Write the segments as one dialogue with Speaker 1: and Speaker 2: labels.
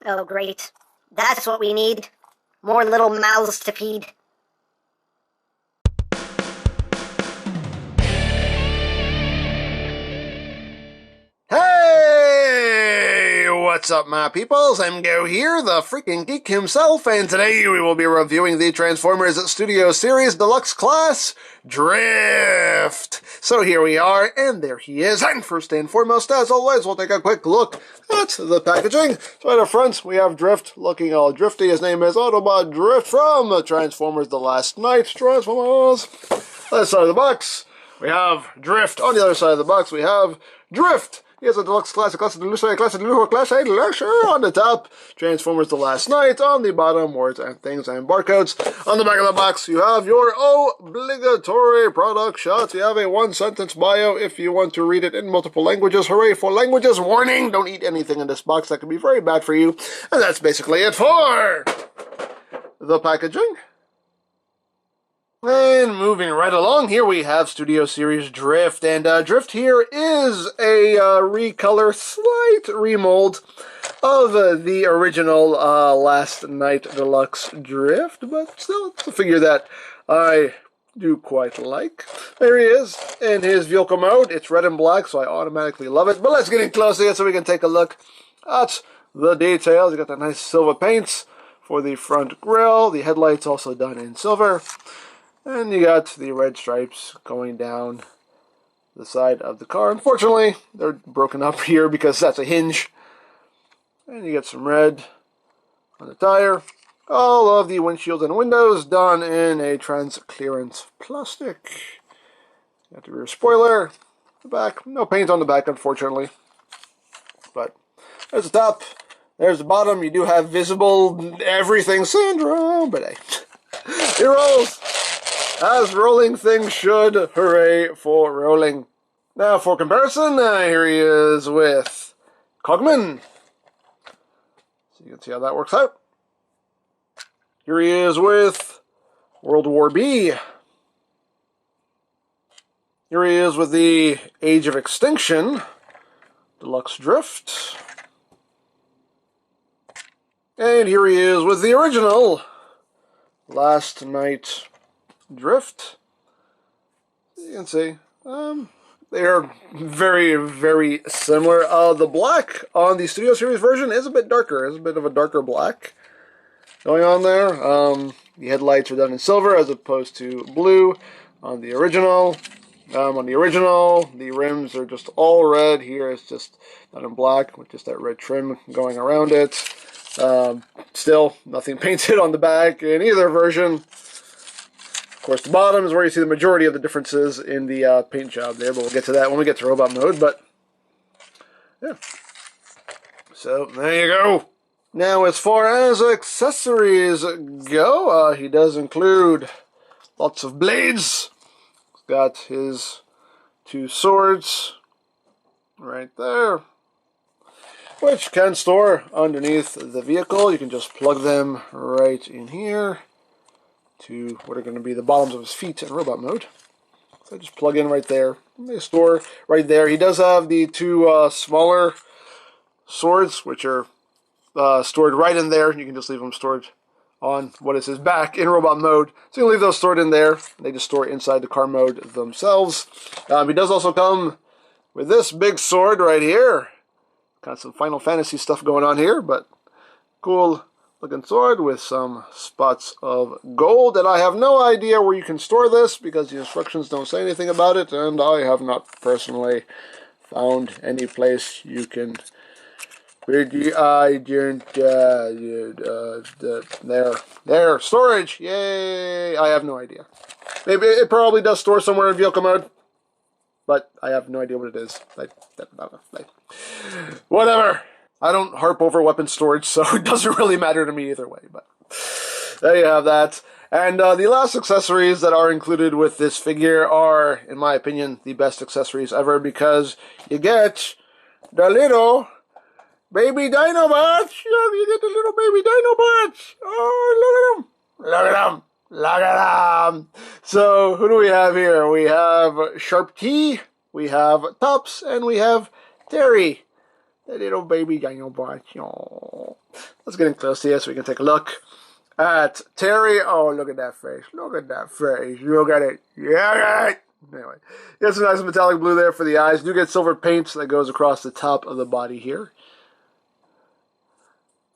Speaker 1: Oh, great. That's what we need. More little mouths to feed.
Speaker 2: Hey! What's up, my peoples? I'm Go here, the freaking geek himself, and today we will be reviewing the Transformers Studio Series Deluxe Class Drift. So here we are, and there he is. And first and foremost, as always, we'll take a quick look at the packaging. So at the front, we have Drift, looking all drifty. His name is Autobot Drift from Transformers The Last Night. Transformers. Other side of the box, we have Drift. On the other side of the box, we have Drift. Here's a deluxe classic, classic deluxe, classic deluxe, classic deluxe. On the top, Transformers The Last Night. On the bottom, words and things and barcodes. On the back of the box, you have your obligatory product shots. You have a one-sentence bio if you want to read it in multiple languages. Hooray for languages! Warning, don't eat anything in this box. That could be very bad for you. And that's basically it for the packaging. And moving right along, here we have Studio Series Drift, and Drift here is a recolor, slight remold of the original Last Night Deluxe Drift, but still, it's a figure that I do quite like. There he is in his vehicle mode. It's red and black, so I automatically love it, but let's get in close here so we can take a look at the details. You got the nice silver paints for the front grille, the headlights also done in silver. And you got the red stripes going down the side of the car. Unfortunately, they're broken up here because that's a hinge. And you get some red on the tire. All of the windshields and windows done in a transparent plastic. Got the rear spoiler. The back, no paint on the back, unfortunately. But there's the top. There's the bottom. You do have visible everything syndrome, but hey, it rolls. As rolling things should. Hooray for rolling. Now, for comparison, here he is with Cogman. So you can see how that works out. Here he is with World War B. Here he is with the Age of Extinction Deluxe Drift. And here he is with the original Last Night Drift. You can see they are very, very similar. The black on the Studio Series version is a bit darker. It's a bit of a darker black going on there. The headlights are done in silver as opposed to blue on the original. The rims are just all red. Here it's just done in black with just that red trim going around it. Still, nothing painted on the back in either version. Of course, the bottom is where you see the majority of the differences in the paint job there, but we'll get to that when we get to robot mode, but yeah. So, there you go. Now, as far as accessories go, he does include lots of blades. He's got his two swords right there, which can store underneath the vehicle. You can just plug them right in here to what are going to be the bottoms of his feet in robot mode. So just plug in right there. They store right there. He does have the two smaller swords, which are stored right in there. You can just leave them stored on what is his back in robot mode. So you can leave those stored in there. They just store inside the car mode themselves. He does also come with this big sword right here. Got some Final Fantasy stuff going on here, but cool looking sword with some spots of gold, and I have no idea where you can store this because the instructions don't say anything about it, and I have not personally found any place you can. There, storage, yay! I have no idea. Maybe it probably does store somewhere in vehicle mode, but I have no idea what it is. Whatever. I don't harp over weapon storage, so it doesn't really matter to me either way. But there you have that. And the last accessories that are included with this figure are, in my opinion, the best accessories ever, because you get the little baby Dinobots. You get the little baby Dinobots. Oh, look at them. Look at them. Look at them. So, who do we have here? We have Sharp T, we have Tops, and we have Terry. The little baby Dinobots. Oh. Let's get in close here so we can take a look at Terry. Oh, look at that face. Look at that face. Look at it. Yeah, anyway, get some nice metallic blue there for the eyes. Do get silver paint that goes across the top of the body here.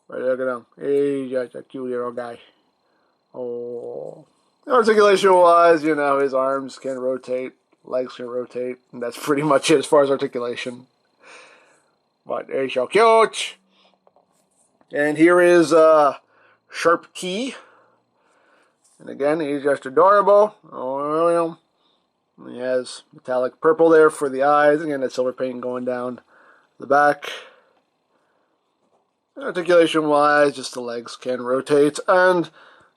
Speaker 2: Right, look at him. He's just a cute little guy. Oh. Articulation-wise, you know, his arms can rotate, legs can rotate, and that's pretty much it as far as articulation. But he's so cute. And here is Sharp Key. And again, he's just adorable. Oh, he has metallic purple there for the eyes. Again, that silver paint going down the back. Articulation-wise, just the legs can rotate, and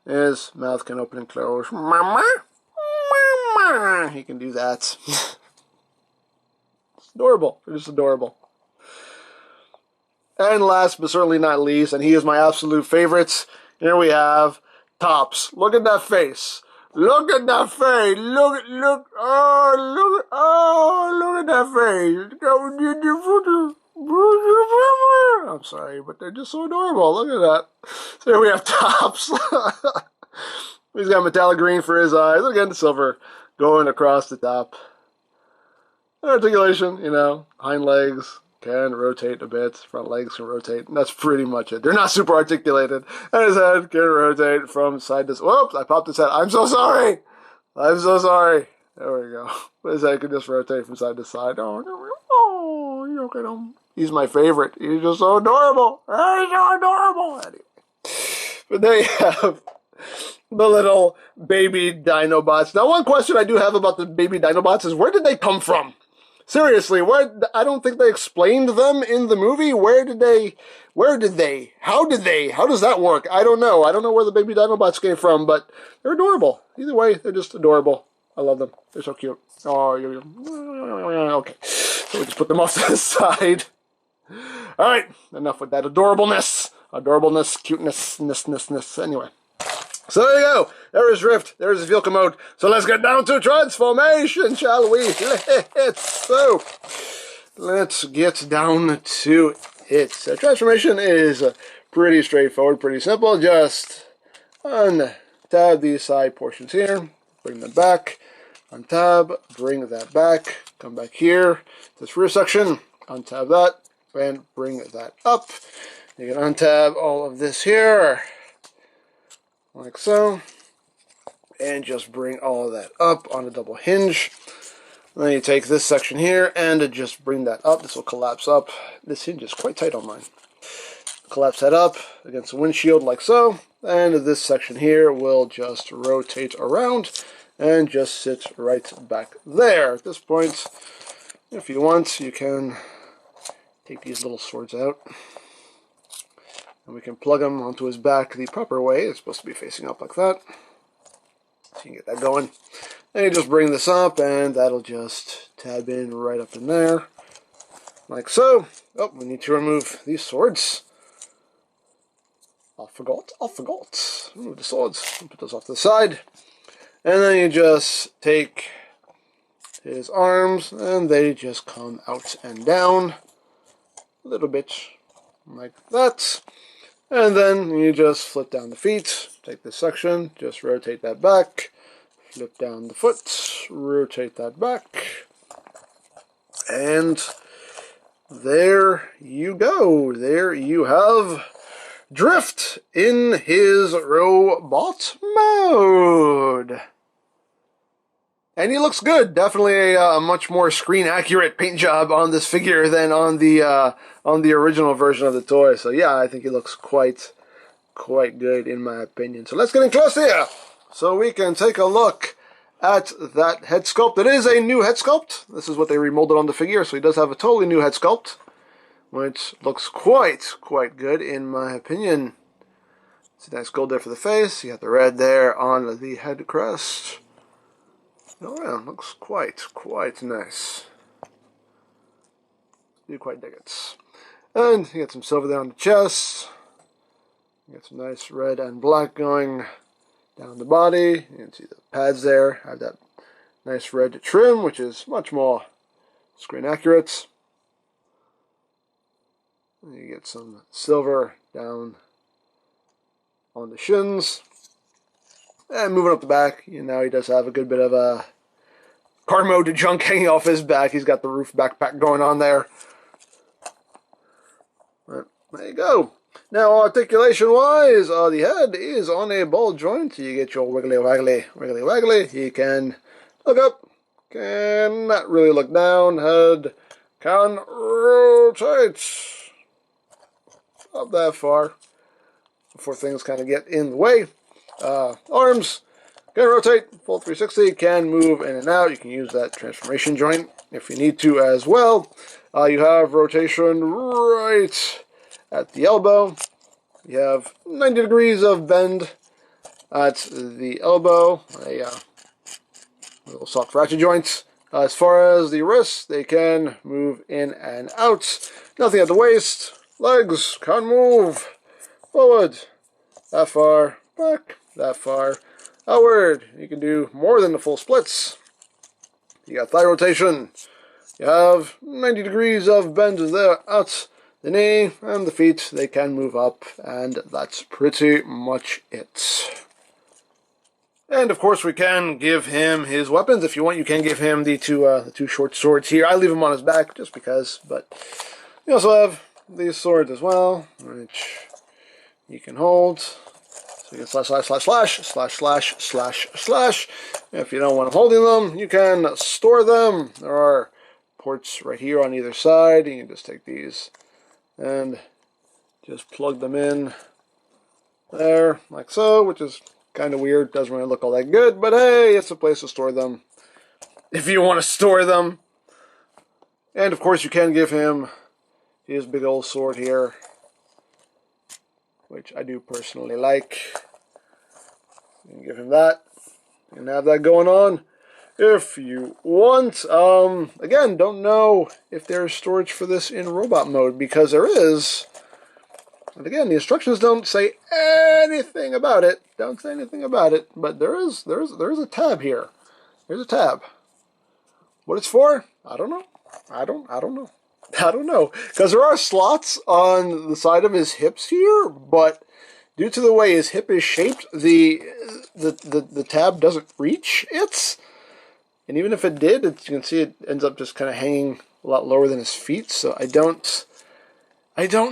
Speaker 2: his mouth can open and close. Mama, mama. He can do that. It's adorable. It's just adorable. And last but certainly not least, and he is my absolute favorite, here we have Tops. Look at that face. Look at that face. Look, look at that face. I'm sorry, but they're just so adorable. Look at that. So here we have Tops. He's got metallic green for his eyes. Again, silver going across the top. Articulation, you know, hind legs can rotate a bit, front legs can rotate, and that's pretty much it. They're not super articulated. And his head can rotate from side to side. Whoops, I popped his head. I'm so sorry. I'm so sorry. There we go. His head can just rotate from side to side. Oh, look at him. He's my favorite. He's just so adorable. He's so adorable. Anyway. But there you have the little baby Dinobots. Now, one question I do have about the baby Dinobots is, where did they come from? Seriously, I don't think they explained them in the movie. How does that work? I don't know. I don't know where the baby Dinobots came from, but they're adorable. Either way, they're just adorable. I love them. They're so cute. Oh, okay. So we just put them off to the side. All right, enough with that adorableness, cuteness. Anyway. So there you go. There is Drift. There is the vehicle mode. So let's get down to transformation, shall we? Let's get down to it. So transformation is pretty straightforward, pretty simple. Just untab these side portions here, bring them back, untab, bring that back, come back here, this rear section, untab that, and bring that up. You can untab all of this here, like so, and just bring all of that up on a double hinge. And then you take this section here and just bring that up. This will collapse up. This hinge is quite tight on mine. Collapse that up against the windshield like so, and this section here will just rotate around and just sit right back there. At this point, if you want, you can take these little swords out. And we can plug them onto his back the proper way. It's supposed to be facing up like that. So you can get that going. And you just bring this up, and that'll just tab in right up in there. Like so. Oh, we need to remove these swords. I forgot. Remove the swords. Put those off to the side. And then you just take his arms, and they just come out and down. A little bit like that. And then you just flip down the feet, take this section, just rotate that back, flip down the foot, rotate that back, and there you go. There you have Drift in his robot mode. And he looks good. Definitely a much more screen-accurate paint job on this figure than on the original version of the toy. So yeah, I think he looks quite good in my opinion. So let's get in close here, so we can take a look at that head sculpt. It is a new head sculpt. This is what they remolded on the figure, so he does have a totally new head sculpt, which looks quite good in my opinion. It's a nice gold there for the face. You got the red there on the head crest. Oh yeah, looks quite nice. Do quite dig it. And you got some silver there on the chest. You got some nice red and black going down the body. You can see the pads there have that nice red trim, which is much more screen accurate. You get some silver down on the shins. And moving up the back, now he does have a good bit of a car mode junk hanging off his back. He's got the roof backpack going on there. But there you go. Now, articulation-wise, the head is on a ball joint. You get your wiggly. He can look up, can not really look down. Head can rotate up that far before things kind of get in the way. Arms can rotate, full 360, can move in and out. You can use that transformation joint if you need to as well. You have rotation right at the elbow. You have 90 degrees of bend at the elbow. Little soft ratchet joints. As far as the wrists, they can move in and out. Nothing at the waist. Legs can move forward, that far, back, that far, outward. You can do more than the full splits. You got thigh rotation. You have 90 degrees of bend there at the knee, and the feet, they can move up, and that's pretty much it. And of course we can give him his weapons. If you want, you can give him the two short swords here. I leave him on his back just because, but you also have these swords as well, which you can hold. So you can slash. If you don't want him holding them, you can store them. There are ports right here on either side. You can just take these and just plug them in there, like so, which is kind of weird. Doesn't really look all that good, but hey, it's a place to store them if you want to store them. And of course, you can give him his big old sword here, which I do personally like. You can give him that and have that going on if you want. Again, don't know if there's storage for this in robot mode, because there is. And again, the instructions don't say anything about it. Don't say anything about it, but there is a tab here. There's a tab. What it's for? I don't know. I don't know. Because there are slots on the side of his hips here, but due to the way his hip is shaped, the tab doesn't reach it. And even if it did, you can see it ends up just kind of hanging a lot lower than his feet. So I don't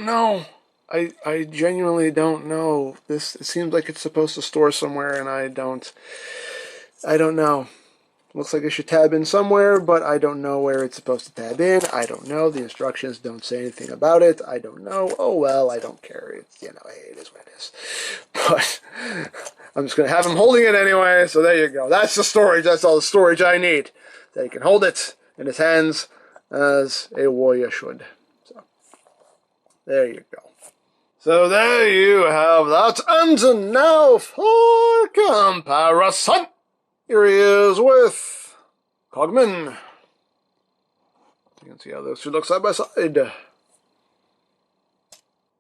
Speaker 2: know. I genuinely don't know. It seems like it's supposed to store somewhere, and I don't know. Looks like it should tab in somewhere, but I don't know where it's supposed to tab in. I don't know. The instructions don't say anything about it. I don't know. Oh well, I don't care. It's, hey, it is what it is. But I'm just going to have him holding it anyway, so there you go. That's the storage. That's all the storage I need. That he can hold it in his hands as a warrior should. So, there you go. So there you have that. And now for comparison. Here he is with Cogman. You can see how those two look side by side.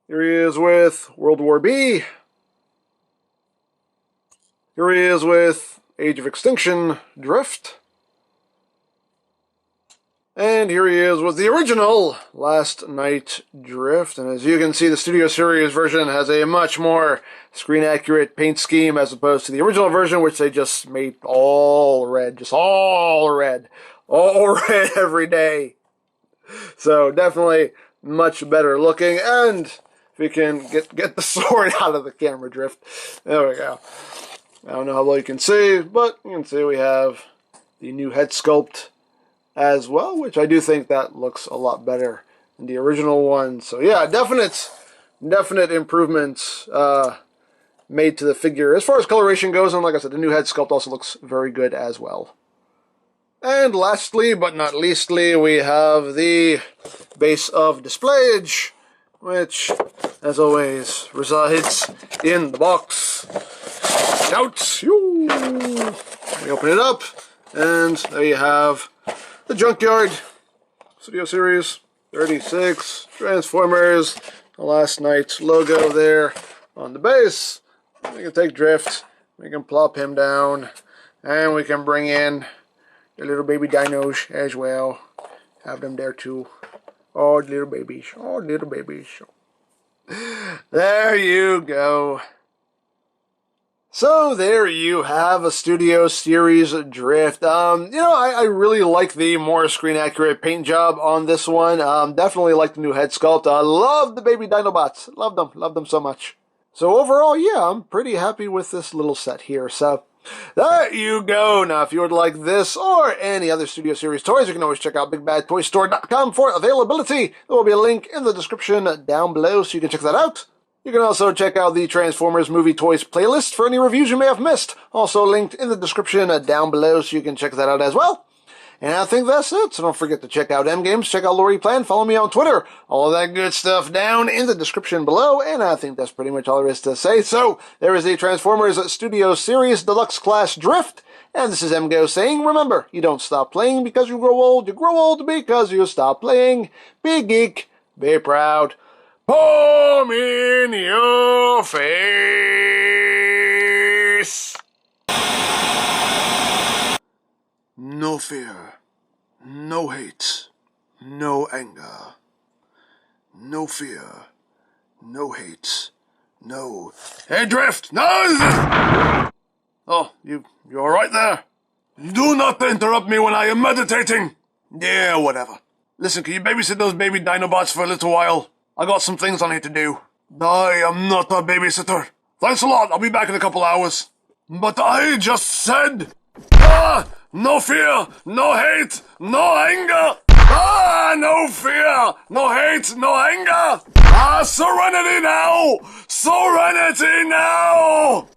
Speaker 2: Here he is with World War B. Here he is with Age of Extinction Drift. And here he is with the original Last Night Drift. And as you can see, the Studio Series version has a much more screen-accurate paint scheme as opposed to the original version, which they just made all red. Just all red. All red every day. So definitely much better looking. And if we can get the sword out of the camera drift. There we go. I don't know how well you can see, but you can see we have the new head sculpt as well, which I do think that looks a lot better than the original one. So yeah, definite improvements made to the figure as far as coloration goes, and like I said, the new head sculpt also looks very good as well. And lastly, but not leastly, we have the base of displayage, which, as always, resides in the box. Out! We open it up, and there you have the Junkyard Studio Series 36 Transformers, the Last Night's logo there on the base. We can take Drift, we can plop him down, and we can bring in the little baby dinos as well. Have them there too. Oh, little babies. Oh, little babies. There you go. So there you have a Studio Series Drift. I really like the more screen accurate paint job on this one. Definitely like the new head sculpt. I love the baby Dinobots. Love them so much. So overall, yeah, I'm pretty happy with this little set here. So there you go. Now, if you would like this or any other Studio Series toys, you can always check out BigBadToyStore.com for availability. There will be a link in the description down below, so you can check that out. You can also check out the Transformers Movie Toys playlist for any reviews you may have missed. Also linked in the description down below, so you can check that out as well. And I think that's it, so don't forget to check out M-Games, check out Lori Plan, follow me on Twitter, all that good stuff down in the description below, and I think that's pretty much all there is to say. So, there is the Transformers Studio Series Deluxe Class Drift, and this is MGO saying, remember, you don't stop playing because you grow old because you stop playing. Be geek, be proud. Palm in your face. No fear, no hate, no anger. No fear, no hate, no... Hey, Drift! No! Oh, you alright there? Do not interrupt me when I am meditating! Yeah, whatever. Listen, can you babysit those baby Dinobots for a little while? I got some things I need to do. I am not a babysitter. Thanks a lot, I'll be back in a couple hours. But I just said... no fear, no hate, no anger! No fear, no hate, no anger! Serenity now! Serenity now!